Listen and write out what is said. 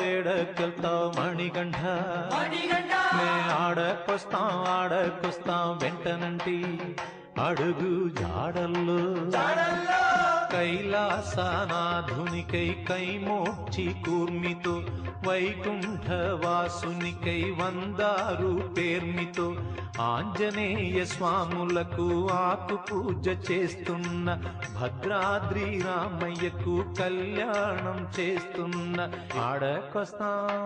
ఏడకెళ్తావు మణిగంఠ నే ఆడకొస్తాం వెంటనంటి అడుగు జాడల్లో కైలాసనాధునికై కైమోక్షి కూర్మితో వైకుంఠవాసునికై వందారు పేర్మితో ఆంజనేయ స్వాములకు ఆకు పూజ చేస్తున్న భద్రాద్రి రామయ్యకు కళ్యాణం చేస్తున్న ఆడకొస్తాం